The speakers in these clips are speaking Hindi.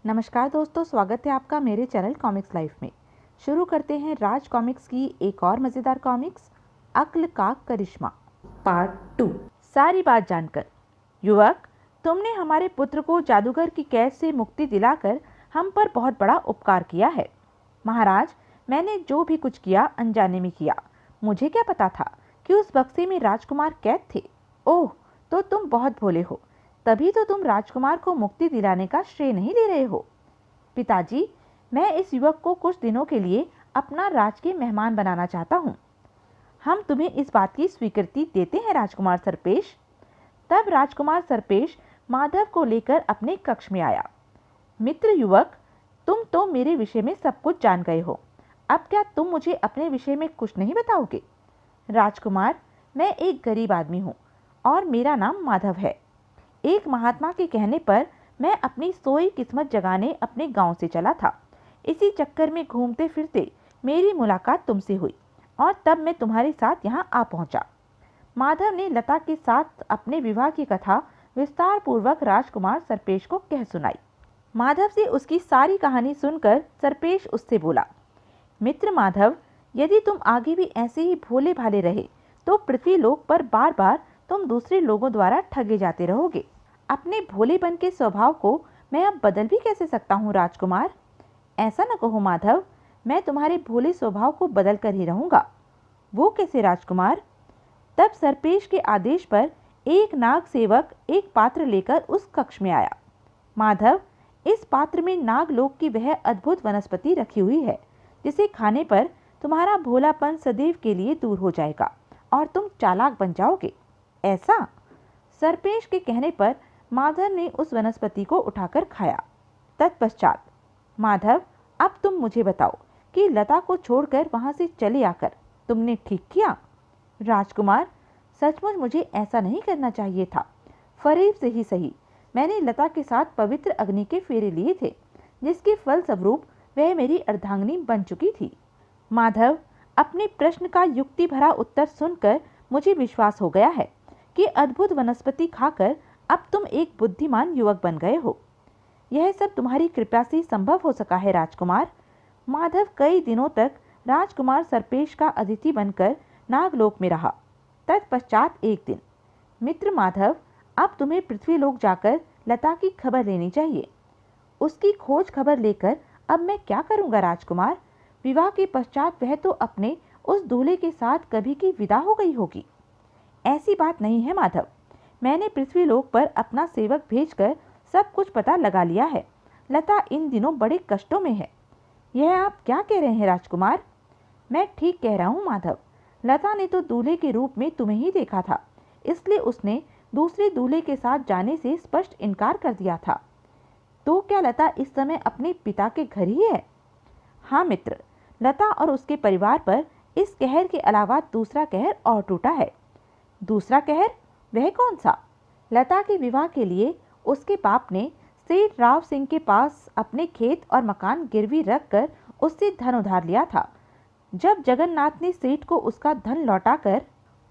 नमस्कार दोस्तों, स्वागत है आपका मेरे चैनल कॉमिक्स लाइफ में। शुरू करते हैं राज कॉमिक्स की एक और मज़ेदार कॉमिक्स, अक्ल का करिश्मा पार्ट 2। सारी बात जानकर। युवक, तुमने हमारे पुत्र को जादूगर की कैद से मुक्ति दिलाकर हम पर बहुत बड़ा उपकार किया है। महाराज, मैंने जो भी कुछ किया अनजाने में किया। मुझे क्या पता था कि उस बक्से में राजकुमार कैद थे। ओह, तो तुम बहुत भोले हो, तभी तो तुम राजकुमार को मुक्ति दिलाने का श्रेय नहीं ले रहे हो। पिताजी, मैं इस युवक को कुछ दिनों के लिए अपना राजकीय मेहमान बनाना चाहता हूँ। हम तुम्हें इस बात की स्वीकृति देते हैं राजकुमार सरपेश। तब राजकुमार सरपेश माधव को लेकर अपने कक्ष में आया। मित्र युवक, तुम तो मेरे विषय में सब कुछ जान गए हो, अब क्या तुम मुझे अपने विषय में कुछ नहीं बताओगे? राजकुमार, मैं एक गरीब आदमी हूँ और मेरा नाम माधव है। एक महात्मा के कहने पर मैं अपनी सोई किस्मत जगाने अपने गांव से चला था। इसी चक्कर में घूमते फिरते मेरी मुलाकात तुमसे हुई और तब मैं तुम्हारे साथ यहां आ पहुंचा। माधव ने लता के साथ अपने विवाह की कथा विस्तार पूर्वक राजकुमार सरपेश को कह सुनाई। माधव से उसकी सारी कहानी सुनकर सरपेश उससे बोला, मित्र माधव, यदि तुम आगे भी ऐसे ही भोले भाले रहे तो पृथ्वी लोक पर बार बार तुम दूसरे लोगों द्वारा ठगे जाते रहोगे। अपने भोलेपन के स्वभाव को मैं अब बदल भी कैसे सकता हूँ राजकुमार? ऐसा न कहो माधव, मैं तुम्हारे भोले स्वभाव को बदल कर ही रहूंगा। वो कैसे राजकुमार? तब सरपेश के आदेश पर एक नाग सेवक एक पात्र लेकर उस कक्ष में आया। माधव, इस पात्र में नागलोक की वह अद्भुत वनस्पति रखी हुई है जिसे खाने पर तुम्हारा भोलापन सदैव के लिए दूर हो जाएगा और तुम चालाक बन जाओगे। ऐसा? सरपेश के कहने पर माधव ने उस वनस्पति को उठाकर खाया। तत्पश्चात, माधव, अब तुम मुझे बताओ कि लता को छोड़कर वहां से चले आकर तुमने ठीक किया? राजकुमार, सचमुच मुझे ऐसा नहीं करना चाहिए था। फरेब से ही सही, मैंने लता के साथ पवित्र अग्नि के फेरे लिए थे, जिसके फल स्वरूप वह मेरी अर्धांगिनी बन चुकी थी। माधव, अपने प्रश्न का युक्ति भरा उत्तर सुनकर मुझे विश्वास हो गया है कि अद्भुत वनस्पति खाकर अब तुम एक बुद्धिमान युवक बन गए हो। यह सब तुम्हारी कृपा से संभव हो सका है राजकुमार। माधव कई दिनों तक राजकुमार सरपेश का अतिथि बनकर नागलोक में रहा। तत्पश्चात एक दिन, मित्र माधव, अब तुम्हें पृथ्वीलोक जाकर लता की खबर लेनी चाहिए। उसकी खोज खबर लेकर अब मैं क्या करूंगा राजकुमार? विवाह के पश्चात वह तो अपने उस दूल्हे के साथ कभी की विदा हो गई होगी। ऐसी बात नहीं है माधव, मैंने पृथ्वीलोक पर अपना सेवक भेजकर सब कुछ पता लगा लिया है। लता इन दिनों बड़े कष्टों में है। यह आप क्या कह रहे हैं राजकुमार? मैं ठीक कह रहा हूँ माधव। लता ने तो दूल्हे के रूप में तुम्हें ही देखा था, इसलिए उसने दूसरे दूल्हे के साथ जाने से स्पष्ट इनकार कर दिया था। तो क्या लता इस समय अपने पिता के घर ही है? हाँ मित्र, लता और उसके परिवार पर इस कहर के अलावा दूसरा कहर और टूटा है। दूसरा कहर? वह कौन सा? लता के विवाह के लिए उसके बाप ने सेठ राव सिंह के पास अपने खेत और मकान गिरवी रखकर उससे धन उधार लिया था। जब जगन्नाथ ने सेठ को उसका धन लौटाकर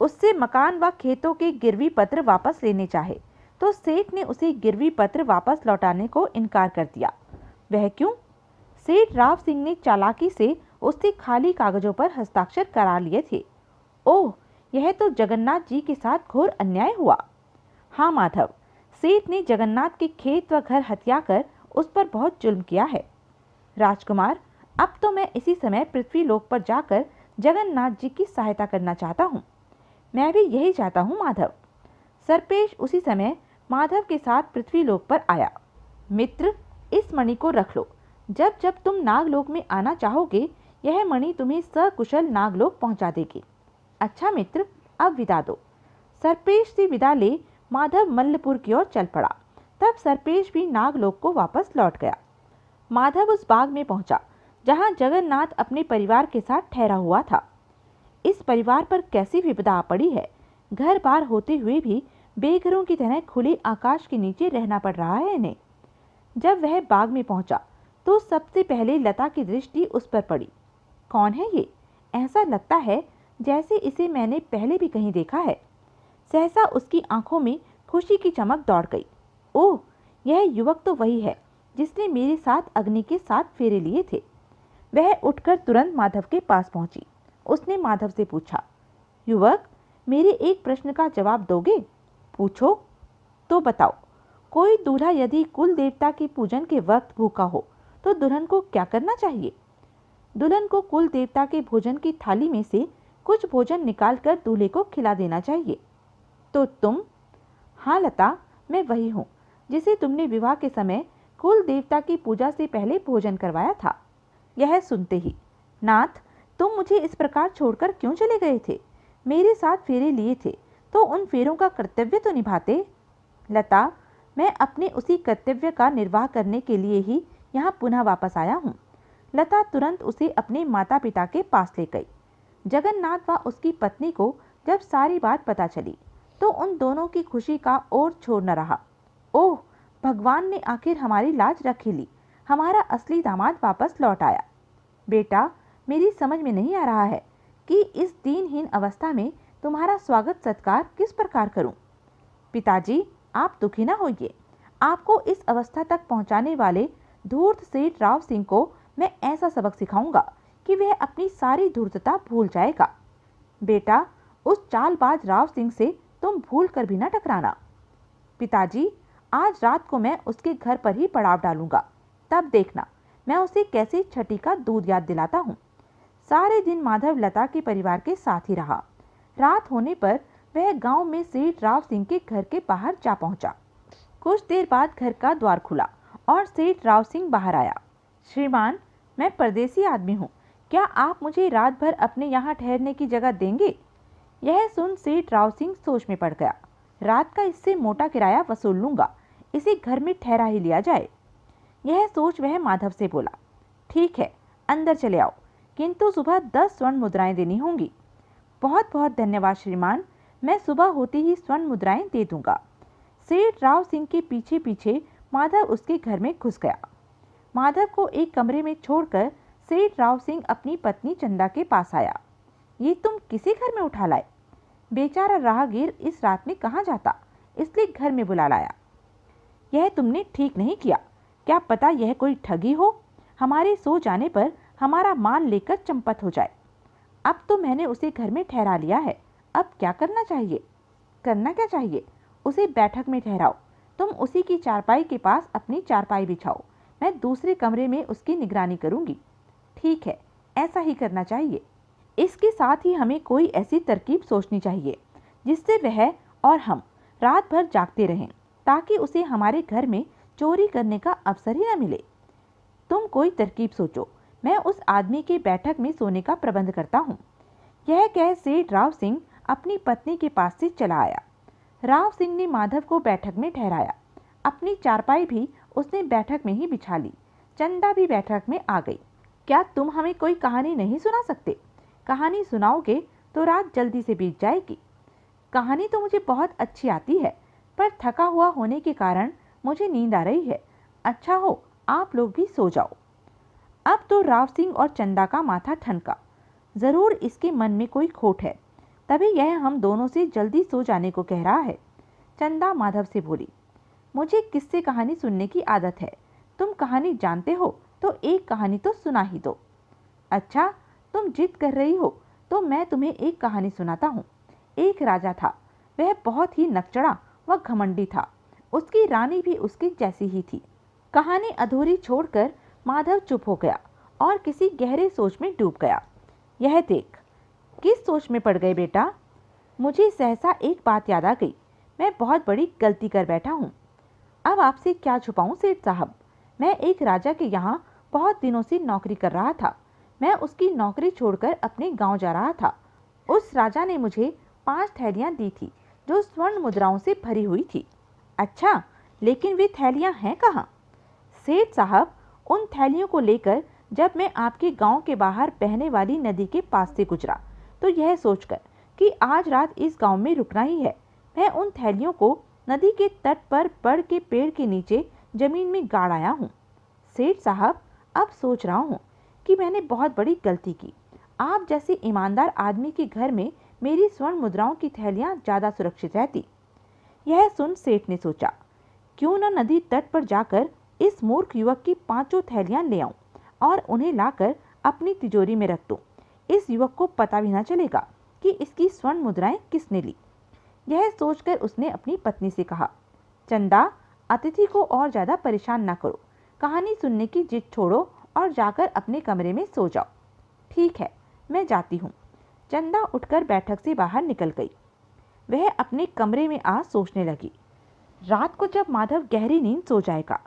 उससे मकान व खेतों के गिरवी पत्र वापस लेने चाहे तो सेठ ने उसे गिरवी पत्र वापस लौटाने को इनकार कर दिया। वह क्यों? सेठ राव सिंह ने चालाकी से उससे खाली कागजों पर हस्ताक्षर करा लिए थे। ओह, यह तो जगन्नाथ जी के साथ घोर अन्याय हुआ। हाँ माधव, सेठ ने जगन्नाथ के खेत व घर हथिया कर उस पर बहुत जुल्म किया है। राजकुमार, अब तो मैं इसी समय पृथ्वीलोक पर जाकर जगन्नाथ जी की सहायता करना चाहता हूँ। मैं भी यही चाहता हूँ माधव। सरपेश उसी समय माधव के साथ पृथ्वीलोक पर आया। मित्र, इस मणि को रख लो। जब जब तुम नागलोक में आना चाहोगे, यह मणि तुम्हें सकुशल नागलोक पहुंचा देगी। अच्छा मित्र, अब विदा दो। सरपेश से विदा ले माधव मल्लपुर की ओर चल पड़ा। तब सरपेश भी नागलोक को वापस लौट गया। माधव उस बाग में पहुंचा जहां जगन्नाथ अपने परिवार के साथ ठहरा हुआ था। इस परिवार पर कैसी विपदा आ पड़ी है। घर बार होते हुए भी बेघरों की तरह खुले आकाश के नीचे रहना पड़ रहा है इन्हें। जब वह बाग में पहुंचा तो सबसे पहले लता की दृष्टि उस पर पड़ी। कौन है ये? ऐसा लगता है जैसे इसे मैंने पहले भी कहीं देखा है। सहसा उसकी आंखों में खुशी की चमक दौड़ गई। ओह, यह युवक तो वही है जिसने मेरे साथ अग्नि के 7 फेरे लिए थे। वह उठकर तुरंत माधव के पास पहुंची। उसने माधव से पूछा, युवक, मेरे एक प्रश्न का जवाब दोगे? पूछो। तो बताओ, कोई दूल्हा यदि कुल देवता के पूजन के वक्त भूखा हो तो दुल्हन को क्या करना चाहिए? दुल्हन को कुल देवता के भोजन की थाली में से कुछ भोजन निकालकर दूल्हे को खिला देना चाहिए। तो तुम? हाँ लता, मैं वही हूँ जिसे तुमने विवाह के समय कुल देवता की पूजा से पहले भोजन करवाया था। यह सुनते ही, नाथ, तुम मुझे इस प्रकार छोड़कर क्यों चले गए थे? मेरे साथ फेरे लिए थे तो उन फेरों का कर्तव्य तो निभाते। लता, मैं अपने उसी कर्तव्य का निर्वाह करने के लिए ही यहाँ पुनः वापस आया हूँ। लता तुरंत उसे अपने माता पिता के पास ले गई। जगन्नाथ व उसकी पत्नी को जब सारी बात पता चली तो उन दोनों की खुशी का और छोर न रहा। ओह, भगवान ने आखिर हमारी लाज रख ही ली। हमारा असली दामाद वापस लौट आया। बेटा, मेरी समझ में नहीं आ रहा है कि इस दीनहीन अवस्था में तुम्हारा स्वागत सत्कार किस प्रकार करूं। पिताजी, आप दुखी न होइए। आपको इस अवस्था तक पहुंचाने वाले धूर्त सेठ राव सिंह को मैं ऐसा सबक सिखाऊंगा कि वह अपनी सारी धूर्तता भूल जाएगा। बेटा, उस चालबाज राव सिंह से तुम भूल कर भी न टकराना। पिताजी, आज रात को मैं उसके घर पर ही पड़ाव डालूंगा, तब देखना मैं उसे कैसे छठी का दूध याद दिलाता हूँ। सारे दिन माधव लता के परिवार के साथ ही रहा। रात होने पर वह गांव में सेठ राव सिंह के घर के बाहर जा पहुंचा। कुछ देर बाद घर का द्वार खुला और सेठ राव सिंह बाहर आया। श्रीमान, मैं परदेसी आदमी हूँ, क्या आप मुझे रात भर अपने यहाँ ठहरने की जगह देंगे? यह सुन सेठ राव सिंह सोच में पड़ गया। रात का इससे मोटा किराया वसूल लूंगा, इसे घर में ठहरा ही लिया जाए। यह सोच वह माधव से बोला, ठीक है, अंदर चले आओ, किंतु सुबह 10 स्वर्ण मुद्राएं देनी होंगी। बहुत बहुत धन्यवाद श्रीमान, मैं सुबह होती ही स्वर्ण मुद्राएं दे दूंगा। सेठ राव सिंह के पीछे पीछे माधव उसके घर में घुस गया। माधव को एक कमरे में छोड़कर सेठ राव सिंह अपनी पत्नी चंदा के पास आया। ये तुम किसी घर में उठा लाए? बेचारा राहगीर इस रात में कहाँ जाता, इसलिए घर में बुला लाया। यह तुमने ठीक नहीं किया। क्या पता यह कोई ठगी हो, हमारे सो जाने पर हमारा माल लेकर चंपत हो जाए। अब तो मैंने उसे घर में ठहरा लिया है, अब क्या करना चाहिए? करना क्या चाहिए? उसे बैठक में ठहराओ। तुम उसी की चारपाई के पास अपनी चारपाई बिछाओ, मैं दूसरे कमरे में उसकी निगरानी करूंगी। ठीक है, ऐसा ही करना चाहिए। इसके साथ ही हमें कोई ऐसी तरकीब सोचनी चाहिए जिससे वह और हम रात भर जागते रहें, ताकि उसे हमारे घर में चोरी करने का अवसर ही न मिले। तुम कोई तरकीब सोचो, मैं उस आदमी के बैठक में सोने का प्रबंध करता हूँ। यह कह सेठ राव सिंह अपनी पत्नी के पास से चला आया। राव सिंह ने माधव को बैठक में ठहराया। अपनी चारपाई भी उसने बैठक में ही बिछा ली। चंदा भी बैठक में आ गई। क्या तुम हमें कोई कहानी नहीं सुना सकते? कहानी सुनाओगे तो रात जल्दी से बीत जाएगी। कहानी तो मुझे बहुत अच्छी आती है, पर थका हुआ होने के कारण मुझे नींद आ रही है। अच्छा हो, आप लोग भी सो जाओ। अब तो राव सिंह और चंदा का माथा ठनका। जरूर इसके मन में कोई खोट है, तभी यह हम दोनों से जल्दी सो जाने को कह रहा है। चंदा माधव से बोली, मुझे किस्से कहानी सुनने की आदत है। तुम कहानी जानते हो तो एक कहानी तो सुना ही दो। अच्छा, तुम जिद कर रही हो तो मैं तुम्हें एक कहानी सुनाता हूँ। एक राजा था, वह बहुत ही नकचड़ा व घमंडी था। उसकी रानी भी उसकी जैसी ही थी। कहानी अधूरी छोड़कर माधव चुप हो गया और किसी गहरे सोच में डूब गया। यह देख, किस सोच में पड़ गए बेटा? मुझे सहसा एक बात याद आ गई। मैं बहुत बड़ी गलती कर बैठा हूँ। अब आपसे क्या छुपाऊं सेठ साहब, मैं एक राजा के यहाँ बहुत दिनों से नौकरी कर रहा था। मैं उसकी नौकरी छोड़कर अपने गांव जा रहा था। उस राजा ने मुझे 5 थैलियां दी थी जो स्वर्ण मुद्राओं से भरी हुई थी। अच्छा, लेकिन वे थैलियां हैं कहाँ? सेठ साहब, उन थैलियों को लेकर जब मैं आपके गांव के बाहर बहने वाली नदी के पास से गुजरा तो यह सोचकर कि आज रात इस गांव में रुकना ही है, मैं उन थैलियों को नदी के तट पर बड़ के पेड़ के नीचे जमीन में गाड़ आया हूँ। सेठ साहब, अब सोच रहा हूँ कि मैंने बहुत बड़ी गलती की। आप जैसे ईमानदार आदमी के घर में मेरी स्वर्ण मुद्राओं की थैलियां ज्यादा सुरक्षित रहती। यह सुन सेठ ने सोचा, क्यों न नदी तट पर जाकर इस मूर्ख युवक की 5 थैलियां ले आऊं और उन्हें लाकर अपनी तिजोरी में रख दूं। इस युवक को पता भी ना चलेगा कि इसकी स्वर्ण मुद्राएं किसने ली। यह सोचकर उसने अपनी पत्नी से कहा, चंदा, अतिथि को और ज्यादा परेशान न करो, कहानी सुनने की जिद छोड़ो और जाकर अपने कमरे में सो जाओ। ठीक है, मैं जाती हूँ। चंदा उठकर बैठक से बाहर निकल गई। वह अपने कमरे में आ सोचने लगी, रात को जब माधव गहरी नींद सो जाएगा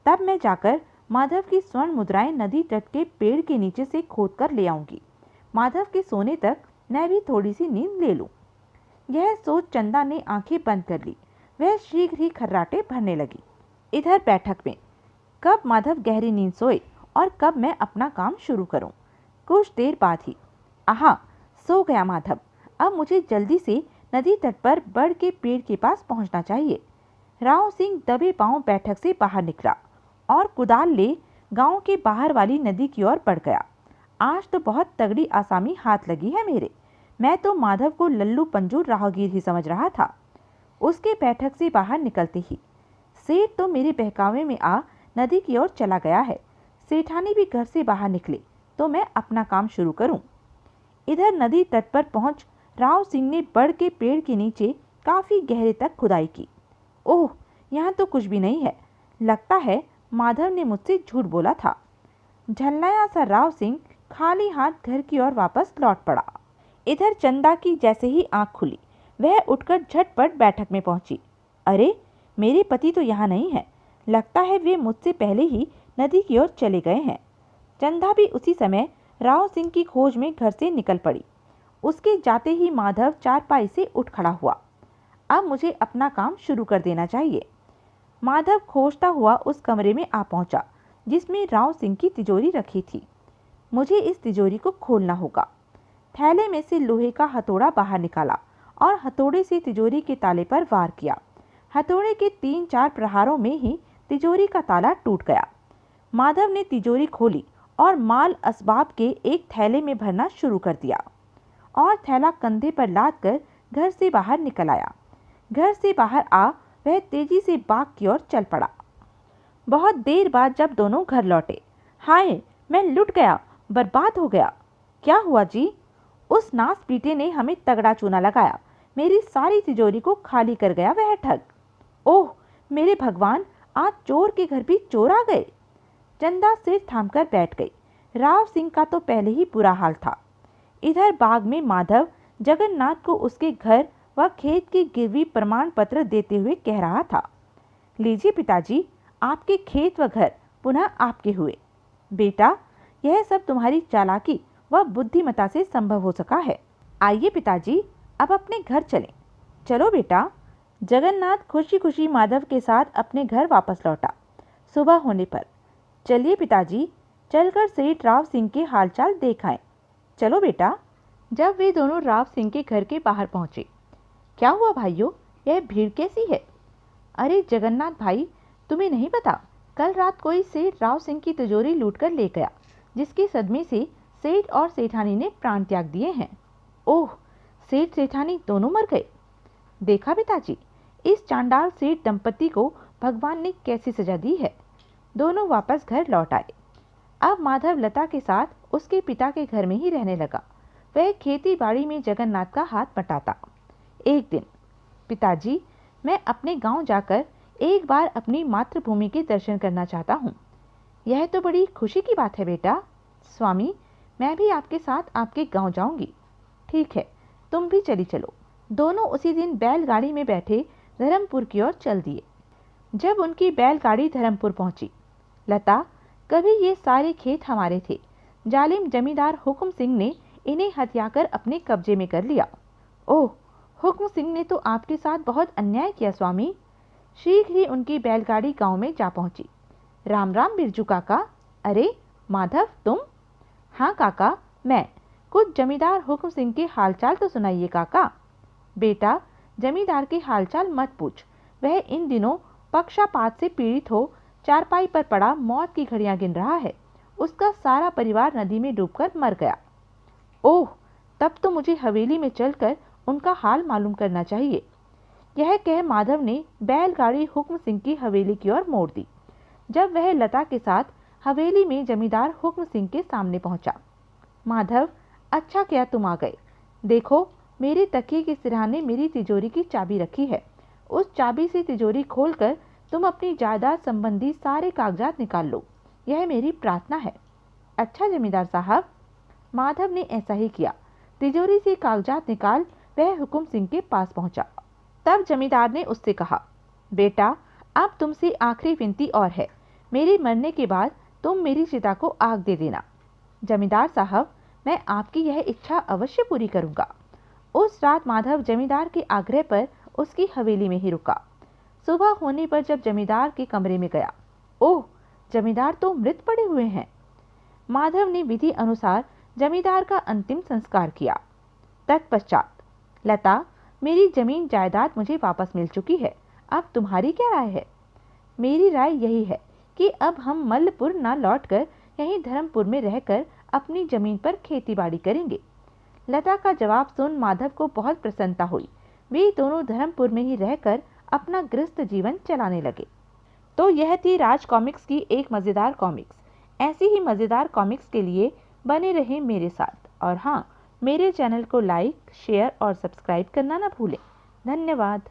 तब मैं जाकर माधव की स्वर्ण मुद्राएं नदी तट के पेड़ के नीचे से खोदकर ले आऊंगी। माधव के सोने तक मैं भी थोड़ी सी नींद ले लूं। यह सोच चंदा ने आंखें बंद कर ली। वह शीघ्र ही खर्राटे भरने लगी। इधर बैठक में कब माधव गहरी नींद सोए और कब मैं अपना काम शुरू करूं। कुछ देर बाद ही आहा, सो गया माधव। अब मुझे जल्दी से नदी तट पर बड़ के पेड़ के पास पहुंचना चाहिए। राव सिंह दबे पांव बैठक से बाहर निकला और कुदाल ले गांव के बाहर वाली नदी की ओर बढ़ गया। आज तो बहुत तगड़ी आसामी हाथ लगी है मेरे। मैं तो माधव को लल्लू पंजू राहगीर ही समझ रहा था। उसके बैठक से बाहर निकलते ही सेठ तो मेरे बहकावे में आ नदी की ओर चला गया है। सेठानी भी घर से बाहर निकले तो मैं अपना काम शुरू करूं। इधर नदी तट पर पहुंच राव सिंह ने बड़ के पेड़ के नीचे काफी गहरे तक खुदाई की। ओह, यहाँ तो कुछ भी नहीं है। लगता है माधव ने मुझसे झूठ बोला था। झल्लाया सा राव सिंह खाली हाथ घर की ओर वापस लौट पड़ा। इधर चंदा की जैसे ही आंख खुली वह उठकर झटपट बैठक में पहुंची। अरे, मेरे पति तो यहाँ नहीं है। लगता है वे मुझसे पहले ही नदी की ओर चले गए हैं। चंदा भी उसी समय राव सिंह की खोज में घर से निकल पड़ी। उसके जाते ही माधव चारपाई से उठ खड़ा हुआ। अब मुझे अपना काम शुरू कर देना चाहिए। माधव खोजता हुआ उस कमरे में आ पहुंचा जिसमें राव सिंह की तिजोरी रखी थी। मुझे इस तिजोरी को खोलना होगा। थैले में से लोहे का हथौड़ा बाहर निकाला और हथौड़े से तिजोरी के ताले पर वार किया। हथौड़े के 3-4 प्रहारों में ही तिजोरी का ताला टूट गया। माधव ने तिजोरी खोली और माल असबाब के एक थैले में भरना शुरू कर दिया और थैला कंधे पर लाद कर घर से बाहर निकल आया। घर से बाहर आ वह तेजी से बाग की ओर चल पड़ा। बहुत देर बाद जब दोनों घर लौटे, हाय, मैं लुट गया, बर्बाद हो गया। क्या हुआ जी? उस नास पीटे ने हमें तगड़ा चूना लगाया। मेरी सारी तिजोरी को खाली कर गया वह ठग। ओह मेरे भगवान, आज चोर के घर भी चोर आ गए। चंदा सिर थामकर बैठ गई। राव सिंह का तो पहले ही बुरा हाल था। इधर बाग में माधव जगन्नाथ को उसके घर व खेत की गिरवी प्रमाण पत्र देते हुए कह रहा था, लीजिए पिताजी, आपके खेत व घर पुनः आपके हुए। बेटा, यह सब तुम्हारी चालाकी व बुद्धिमता से संभव हो सका है। आइए पिताजी, अब अपने घर चलें। चलो बेटा। जगन्नाथ खुशी खुशी माधव के साथ अपने घर वापस लौटा। सुबह होने पर, चलिए पिताजी, चलकर सेठ राव सिंह के हालचाल देख आएं। चलो बेटा। जब वे दोनों राव सिंह के घर के बाहर पहुंचे, क्या हुआ भाइयों, यह भीड़ कैसी है? अरे जगन्नाथ भाई, तुम्हें नहीं पता, कल रात कोई सेठ राव सिंह की तिजोरी लूटकर ले गया, जिसके सदमे से सेठ और सेठानी ने प्राण त्याग दिए हैं। ओह, सेठ सेठानी दोनों मर गए। देखा पिताजी, इस चांडाल सेठ दंपति को भगवान ने कैसी सजा दी है। दोनों वापस घर लौट आए। अब माधव लता के साथ उसके पिता के घर में ही रहने लगा। वह खेती बाड़ी में जगन्नाथ का हाथ बटाता। एक दिन, पिताजी, मैं अपने गांव जाकर एक बार अपनी मातृभूमि के दर्शन करना चाहता हूँ। यह तो बड़ी खुशी की बात है बेटा। स्वामी, मैं भी आपके साथ आपके गांव जाऊंगी। ठीक है, तुम भी चली चलो। दोनों उसी दिन बैलगाड़ी में बैठे धर्मपुर की ओर चल दिए। जब उनकी बैलगाड़ी धर्मपुर पहुंची, लता, कभी ये सारे खेत हमारे थे। जालिम जमींदार हुक्म सिंह ने इन्हें हथियाकर अपने कब्जे में कर लिया। ओह, हुक्म सिंह ने तो आपके साथ बहुत अन्याय किया स्वामी। शीघ्र ही उनकी बैलगाड़ी गांव में जा पहुंची। राम राम बिरजू काका। अरे माधव, तुम? हाँ काका, मैं। कुछ जमींदार हुक्म सिंह के हालचाल तो सुनाइए काका। बेटा, जमींदार के हालचाल मत पूछ। वह इन दिनों पक्षापात से पीड़ित हो चारपाई पर पड़ा मौत की घड़ियां गिन रहा है। उसका सारा परिवार नदी में डूबकर मर गया। ओह, तब तो मुझे हवेली में चलकर उनका हाल मालूम करना चाहिए। यह कह माधव ने बैलगाड़ी हुक्म सिंह की हवेली की ओर मोड़ दी। जब वह लता के साथ हवेली में जमींदार हुक्म सिंह के सामने पहुंचा। माधव, अच्छा किया तुम आ गए। देखो, मेरे तकिए के सिरहाने मेरी तिजोरी की चाबी रखी है। उस चाबी से तिजोरी खोलकर तुम अपनी जायदाद संबंधी सारे कागजात निकाल लो। यह मेरी प्रार्थना है। अच्छा जमींदार साहब। माधव ने ऐसा ही किया। तिजोरी से कागजात निकाल वह हुकुम सिंह के पास पहुंचा। तब जमींदार ने उससे कहा, बेटा, अब तुमसे आखिरी विनती और है। मेरे मरने के बाद तुम मेरी चिता को आग दे देना। जमींदार साहब, मैं आपकी यह इच्छा अवश्य पूरी करूंगा। उस रात माधव जमींदार के आग्रह पर उसकी हवेली में ही रुका। सुबह होने पर जब जमींदार के कमरे में गया, ओह, जमींदार तो मृत पड़े हुए हैं। माधव ने विधि अनुसार जमींदार का अंतिम संस्कार किया। तत्पश्चात, लता, मेरी जमीन जायदाद मुझे वापस मिल चुकी है। अब तुम्हारी क्या राय है? मेरी राय यही है कि अब हम मल्लपुर न लौटकर यहीं धर्मपुर में रहकर अपनी जमीन पर खेतीबाड़ी करेंगे। लता का जवाब सुन माधव को बहुत प्रसन्नता हुई। वे दोनों धर्मपुर में ही रहकर अपना गृहस्थ जीवन चलाने लगे। तो यह थी राज कॉमिक्स की एक मज़ेदार कॉमिक्स। ऐसी ही मज़ेदार कॉमिक्स के लिए बने रहें मेरे साथ। और हाँ, मेरे चैनल को लाइक, शेयर और सब्सक्राइब करना ना भूलें। धन्यवाद।